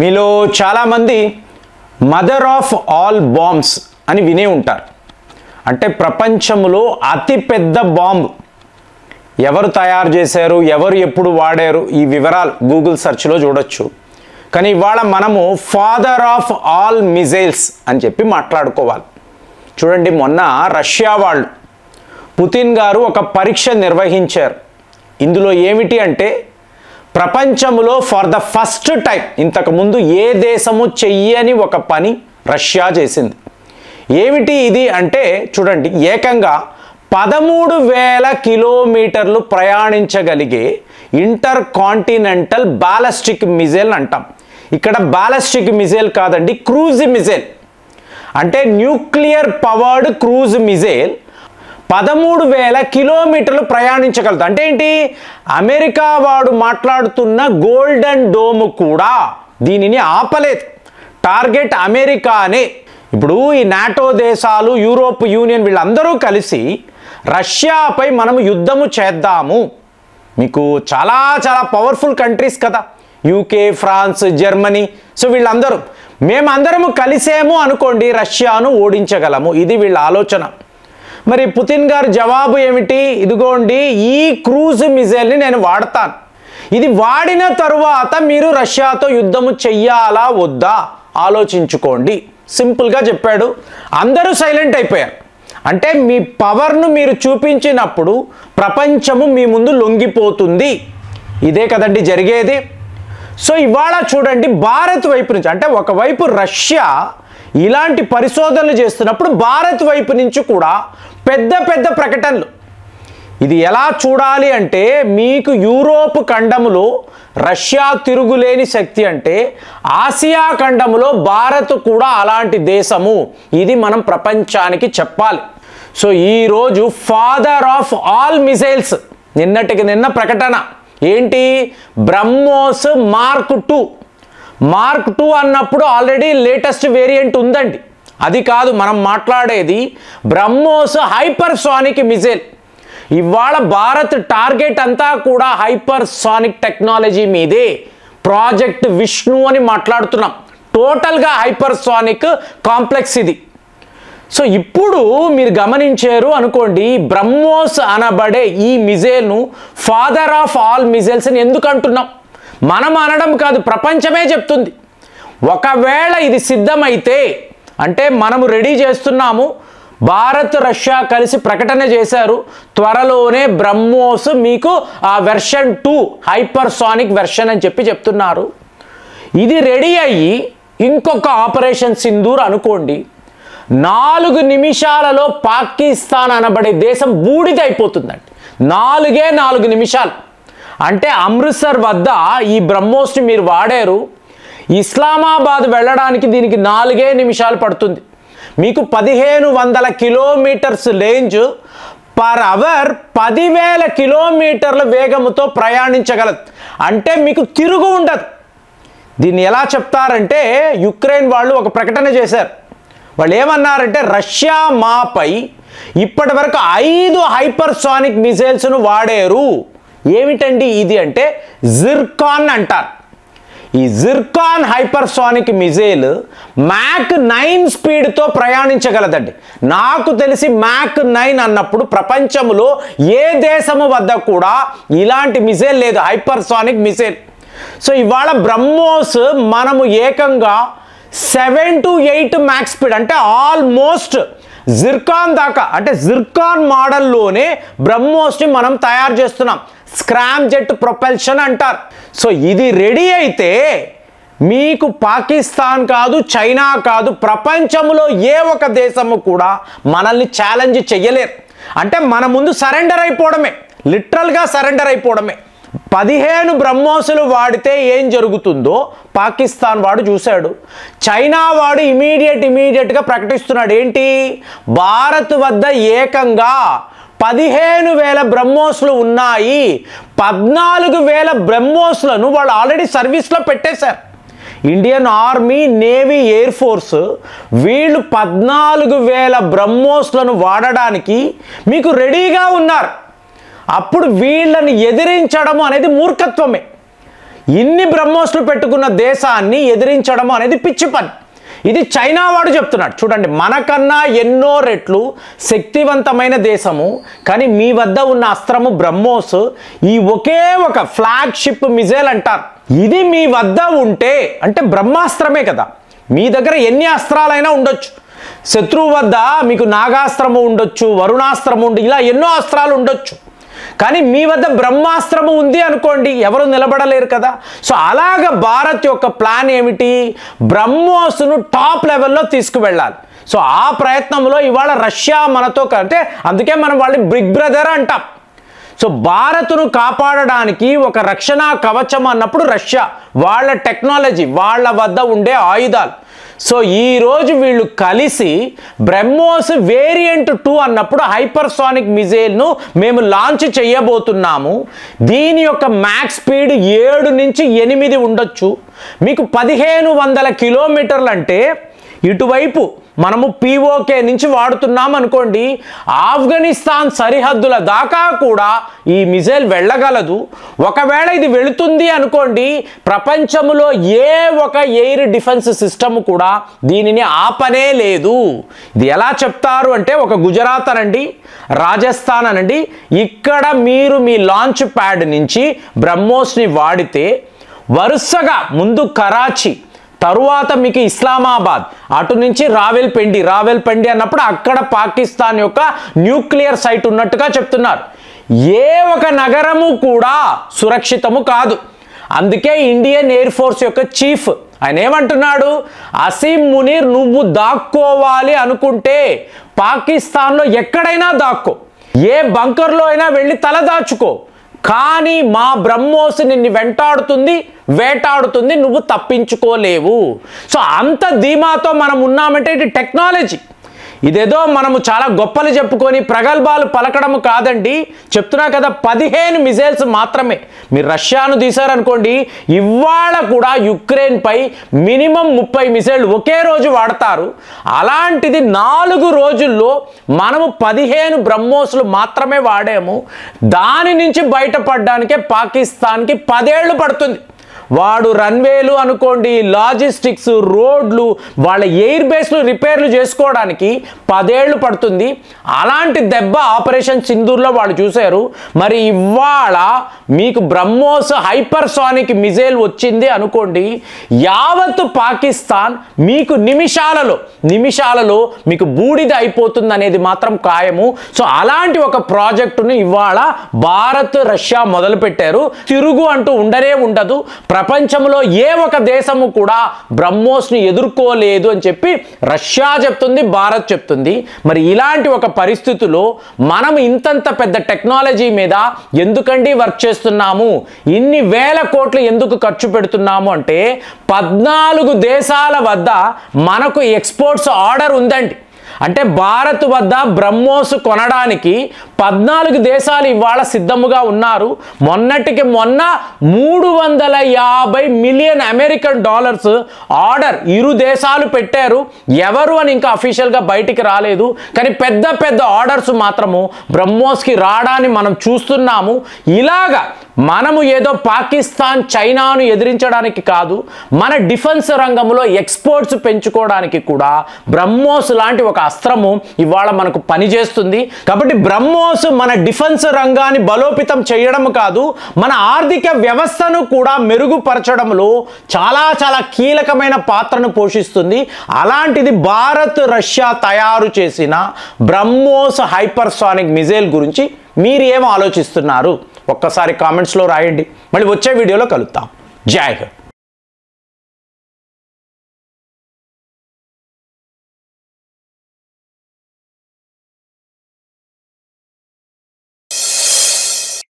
మీలో చాలామంది mother of all bombs అని వినే ఉంటారు. అంటే ప్రపంచంలో అతిపెద్ద బాంబు ఎవరు తయారు చేశారు, ఎవరు ఎప్పుడు వాడారు, ఈ వివరాలు గూగుల్ సెర్చ్లో చూడొచ్చు. కానీ ఇవాళ మనము ఫాదర్ ఆఫ్ ఆల్ మిజైల్స్ అని చెప్పి మాట్లాడుకోవాలి. చూడండి, మొన్న రష్యా వాళ్ళు పుతిన్ గారు ఒక పరీక్ష నిర్వహించారు. ఇందులో ఏమిటి అంటే ప్రపంచంలో ఫర్ ద ఫస్ట్ టైం ఇంతకుముందు ఏ దేశము చెయ్యని ఒక పని రష్యా చేసింది. ఏమిటి ఇది అంటే చూడండి, ఏకంగా 13,000 కిలోమీటర్లు ప్రయాణించగలిగే ఇంటర్ కాంటినెంటల్ బాలిస్టిక్ మిజైల్ అంటాం. ఇక్కడ బాలిస్టిక్ మిజైల్ కాదండి, క్రూజ్ మిజైల్. అంటే న్యూక్లియర్ పవర్డ్ క్రూజ్ మిజైల్ 13,000 కిలోమీటర్లు ప్రయాణించగలదు. అంటే ఏంటి, అమెరికా వాడు మాట్లాడుతున్న గోల్డెన్ డోమ్ కూడా దీనిని ఆపలేదు. టార్గెట్ అమెరికానే. ఇప్పుడు ఈ నాటో దేశాలు, యూరోప్ యూనియన్ వీళ్ళందరూ కలిసి రష్యాపై మనము యుద్ధము చేద్దాము. మీకు చాలా చాలా పవర్ఫుల్ కంట్రీస్ కదా, యూకే, ఫ్రాన్స్, జర్మనీ. సో వీళ్ళందరూ మేమందరము కలిసేము అనుకోండి, రష్యాను ఓడించగలము. ఇది వీళ్ళ ఆలోచన. మరి పుతిన్ గారు జవాబు ఏమిటి? ఇదిగోండి, ఈ క్రూజ్ మిజైల్ని నేను వాడతాను. ఇది వాడిన తరువాత మీరు రష్యాతో యుద్ధము చెయ్యాలా వద్దా ఆలోచించుకోండి. సింపుల్గా చెప్పాడు. అందరూ సైలెంట్ అయిపోయారు. అంటే మీ పవర్ను మీరు చూపించినప్పుడు ప్రపంచము మీ ముందు లొంగిపోతుంది. ఇదే కదండి జరిగేది. సో ఇవాళ చూడండి, భారత్ వైపు నుంచి, అంటే ఒకవైపు రష్యా ఇలాంటి పరిశోధనలు చేస్తున్నప్పుడు భారత్ వైపు నుంచి కూడా పెద్ద పెద్ద ప్రకటనలు. ఇది ఎలా చూడాలి అంటే, మీకు యూరోప్ ఖండములో రష్యా తిరుగులేని శక్తి అంటే ఆసియా ఖండములో భారత్ కూడా అలాంటి దేశము. ఇది మనం ప్రపంచానికి చెప్పాలి. సో ఈరోజు ఫాదర్ ఆఫ్ ఆల్ మిసైల్స్, నిన్నటికి నిన్న ప్రకటన ఏంటి? బ్రహ్మోస్ మార్క్ 2. మార్క్ 2 అన్నప్పుడు ఆల్రెడీ లేటెస్ట్ వేరియంట్ ఉందండి. అది కాదు మనం మాట్లాడేది, బ్రహ్మోస్ హైపర్సానిక్ మిజైల్. ఇవాళ భారత్ టార్గెట్ అంతా కూడా హైపర్సానిక్ టెక్నాలజీ మీదే. ప్రాజెక్ట్ విష్ణు అని మాట్లాడుతున్నాం. టోటల్గా హైపర్సానిక్ కాంప్లెక్స్ ఇది. సో ఇప్పుడు మీరు గమనించారు అనుకోండి, బ్రహ్మోస్ అనబడే ఈ మిజైల్ను ఫాదర్ ఆఫ్ ఆల్ మిజైల్స్ అని ఎందుకు అంటున్నాం? మనం అనడం కాదు, ప్రపంచమే చెప్తుంది. ఒకవేళ ఇది సిద్ధమైతే, అంటే మనము రెడీ చేస్తున్నాము. భారత్ రష్యా కలిసి ప్రకటన చేశారు, త్వరలోనే బ్రహ్మోస్ మీకు ఆ వెర్షన్ 2 హైపర్సానిక్ వెర్షన్ అని చెప్పి చెప్తున్నారు. ఇది రెడీ అయ్యి ఇంకొక ఆపరేషన్ సింధూర్ అనుకోండి, 4 నిమిషాలలో పాకిస్తాన్ అనబడే దేశం బూడిదైపోతుందండి. 4 నిమిషాలు. అంటే అమృత్సర్ వద్ద ఈ బ్రహ్మోస్ని మీరు వాడారు, ఇస్లామాబాద్ వెళ్ళడానికి దీనికి 4 నిమిషాలు పడుతుంది. మీకు 1,500 కిలోమీటర్స్ రేంజ్, పర్ అవర్ 10,000 కిలోమీటర్ల వేగముతో ప్రయాణించగలదు. అంటే మీకు తిరుగు ఉండదు. దీన్ని ఎలా చెప్తారంటే, యుక్రెయిన్ వాళ్ళు ఒక ప్రకటన చేశారు. వాళ్ళు ఏమన్నారంటే, రష్యా మాపై ఇప్పటి వరకు 5 హైపర్సానిక్ మిజైల్స్ను వాడారు. ఏమిటండి ఇది అంటే జిర్కాన్ అంటారు. ఈ జిర్కాన్ హైపర్సానిక్ మిజైల్ మ్యాక్ 9 స్పీడ్తో ప్రయాణించగలదండి. నాకు తెలిసి మ్యాక్ 9 అన్నప్పుడు ప్రపంచంలో ఏ దేశము వద్ద కూడా ఇలాంటి మిజైల్ లేదు, హైపర్సానిక్ మిజైల్. సో ఇవాళ బ్రహ్మోస్ మనము ఏకంగా 7 to 8 మ్యాక్ స్పీడ్, అంటే ఆల్మోస్ట్ జిర్కాన్ దాకా, అంటే జిర్కాన్ మోడల్లోనే బ్రహ్మోస్ని మనం తయారు చేస్తున్నాం. స్క్రామ్ జెట్ ప్రొపల్షన్ అంటారు. సో ఇది రెడీ అయితే మీకు పాకిస్తాన్ కాదు, చైనా కాదు, ప్రపంచంలో ఏ ఒక దేశము కూడా మనల్ని ఛాలెంజ్ చెయ్యలేరు. అంటే మన ముందు సరెండర్ అయిపోవడమే, లిటరల్గా సరెండర్ అయిపోవడమే. 15 బ్రహ్మోసులు వాడితే ఏం జరుగుతుందో పాకిస్తాన్ వాడు చూశాడు. చైనా వాడు ఇమీడియట్గా ప్రకటిస్తున్నాడు. ఏంటి? భారత్ వద్ద ఏకంగా 15,000 బ్రహ్మోస్లు ఉన్నాయి. 14,000 బ్రహ్మోస్లను వాళ్ళు ఆల్రెడీ సర్వీస్లో పెట్టేశారు. Indian army, navy, air force వీళ్ళు 14,000 బ్రహ్మోస్లను వాడడానికి మీకు రెడీగా ఉన్నారు. అప్పుడు వీళ్ళని ఎదిరించడం అనేది మూర్ఖత్వమే. ఇన్ని బ్రహ్మోస్లు పెట్టుకున్న దేశాన్ని ఎదిరించడం అనేది పిచ్చి పని. ఇది చైనా వాడు చెప్తున్నాడు. చూడండి, మనకన్నా ఎన్నో రెట్లు శక్తివంతమైన దేశము, కానీ మీ వద్ద ఉన్న అస్త్రము బ్రహ్మోస్, ఈ ఒకే ఒక ఫ్లాగ్షిప్ మిజైల్ అంటారు. ఇది మీ వద్ద ఉంటే అంటే బ్రహ్మాస్త్రమే కదా. మీ దగ్గర ఎన్ని అస్త్రాలైనా ఉండొచ్చు. శత్రువు వద్ద మీకు నాగాస్త్రము ఉండొచ్చు, వరుణాస్త్రము ఇలా ఎన్నో అస్త్రాలు ఉండొచ్చు. కానీ మీ వద్ద బ్రహ్మాస్త్రము ఉంది అనుకోండి, ఎవరు నిలబడలేరు కదా. సో అలాగ భారత్ యొక్క ప్లాన్ ఏమిటి? బ్రహ్మోస్ను టాప్ లెవెల్లో తీసుకువెళ్ళాలి. సో ఆ ప్రయత్నంలో ఇవాళ రష్యా మనతో, అంటే అందుకే మనం వాళ్ళని బిగ్ బ్రదర్ అంటాం. సో భారత్ను కాపాడడానికి ఒక రక్షణ కవచం అన్నప్పుడు రష్యా, వాళ్ళ టెక్నాలజీ, వాళ్ళ వద్ద ఉండే ఆయుధాలు. సో ఈరోజు వీళ్ళు కలిసి బ్రహ్మోస్ వేరియంట్ 2 అన్నప్పుడు హైపర్సానిక్ మిజైల్ను మేము లాంచ్ చేయబోతున్నాము. దీని యొక్క మ్యాక్స్ స్పీడ్ 7 నుంచి 8 ఉండొచ్చు. మీకు 1500 కిలోమీటర్లు అంటే ఇటువైపు మనము POK నుంచి వాడుతున్నాం అనుకోండి, ఆఫ్ఘనిస్తాన్ సరిహద్దుల దాకా కూడా ఈ మిజైల్ వెళ్ళగలదు. ఒకవేళ ఇది వెళుతుంది అనుకోండి, ప్రపంచంలో ఏ ఒక ఎయిర్ డిఫెన్స్ సిస్టమ్ కూడా దీనిని ఆపనే లేదు. ఇది ఎలా చెప్తారు అంటే, ఒక గుజరాత్ అనండి, రాజస్థాన్ అనండి, ఇక్కడ మీరు మీ లాంచ్ ప్యాడ్ నుంచి బ్రహ్మోస్ని వాడితే వరుసగా ముందు కరాచీ, తరువాత మీకు ఇస్లామాబాద్, అటు నుంచి రావెల్పిండి అన్నప్పుడు అక్కడ పాకిస్తాన్ యొక్క న్యూక్లియర్ సైట్ ఉన్నట్టుగా చెప్తున్నారు. ఏ ఒక నగరము కూడా సురక్షితము కాదు. అందుకే ఇండియన్ ఎయిర్ ఫోర్స్ యొక్క చీఫ్ ఆయన ఏమంటున్నాడు? అసీం మునీర్, నువ్వు దాక్కోవాలి అనుకుంటే పాకిస్తాన్లో ఎక్కడైనా దాక్కో, ఏ బంకర్లో అయినా వెళ్ళి తల దాచుకో, కానీ మా బ్రహ్మోస్ నిన్ను వెంటాడుతుంది, వేటాడుతుంది, నువ్వు తప్పించుకోలేవు. సో అంత ధీమాతో మనం ఉన్నామంటే ఇది టెక్నాలజీ. ఇదేదో మనము చాలా గొప్పలు చెప్పుకొని ప్రగల్భాలు పలకడము కాదండి. చెప్తున్నా కదా, 15 మిజైల్స్ మాత్రమే. మీరు రష్యాను తీశారనుకోండి, ఇవాళ కూడా యుక్రెయిన్పై మినిమం 30 మిజైల్ ఒకే రోజు వాడతారు. అలాంటిది 4 రోజుల్లో మనము 15 బ్రహ్మోస్లు మాత్రమే వాడాము. దాని నుంచి బయటపడడానికే పాకిస్తాన్కి 10 ఏళ్ళు పడుతుంది. వాడు రన్వేలు అనుకోండి, లాజిస్టిక్స్, రోడ్లు, వాళ్ళ ఎయిర్ బేస్లు రిపేర్లు చేసుకోవడానికి 10 ఏళ్ళు పడుతుంది. అలాంటి దెబ్బ ఆపరేషన్ సింధూర్లో వాళ్ళు చూశారు. మరి ఇవాళ మీకు బ్రహ్మోస్ హైపర్సానిక్ మిజైల్ వచ్చింది అనుకోండి, యావత్ పాకిస్తాన్ మీకు నిమిషాలలో మీకు బూడిద అయిపోతుంది అనేది మాత్రం ఖాయము. సో అలాంటి ఒక ప్రాజెక్టును ఇవాళ భారత్, రష్యా మొదలుపెట్టారు. తిరుగు అంటూ ఉండనే ఉండదు. ప్రపంచంలో ఏ ఒక దేశము కూడా బ్రహ్మోస్ని ఎదుర్కోలేదు అని చెప్పి రష్యా చెప్తుంది, భారత్ చెప్తుంది. మరి ఇలాంటి ఒక పరిస్థితిలో మనం ఇంతంత పెద్ద టెక్నాలజీ మీద ఎందుకండి వర్క్ చేస్తున్నాము, ఇన్ని వేల కోట్లు ఎందుకు ఖర్చు పెడుతున్నాము అంటే 14 దేశాల వద్ద మనకు ఎక్స్పోర్ట్స్ ఆర్డర్ ఉందండి. అంటే భారత్ వద్ద బ్రహ్మోస్ కొనడానికి 14 దేశాలు ఇవాళ సిద్ధముగా ఉన్నారు. మొన్నటికి మొన్న 350 మిలియన్ అమెరికన్ డాలర్స్ ఆర్డర్ ఇరు దేశాలు పెట్టారు. ఎవరు అని ఇంకా అఫీషియల్గా బయటికి రాలేదు. కానీ పెద్ద పెద్ద ఆర్డర్స్ మాత్రము బ్రహ్మోస్కి రావడాన్ని మనం చూస్తున్నాము. ఇలాగా మనము ఏదో పాకిస్తాన్, చైనాను ఎదిరించడానికి కాదు, మన డిఫెన్స్ రంగంలో ఎక్స్పోర్ట్స్ పెంచుకోవడానికి కూడా బ్రహ్మోస్ లాంటి ఒక అస్త్రము ఇవాళ మనకు పనిచేస్తుంది. కాబట్టి బ్రహ్మోస్ మన డిఫెన్స్ రంగాన్ని బలోపేతం చేయడం కాదు, మన ఆర్థిక వ్యవస్థను కూడా మెరుగుపరచడంలో చాలా చాలా కీలకమైన పాత్రను పోషిస్తుంది. అలాంటిది భారత్, రష్యా తయారు చేసిన బ్రహ్మోస్ హైపర్సానిక్ మిజైల్ గురించి మీరు ఏం ఆలోచిస్తున్నారు? ఒక్కసారి కామెంట్స్లో రాయండి. మళ్ళీ వచ్చే వీడియోలో కలుద్దాం. జై హింద్.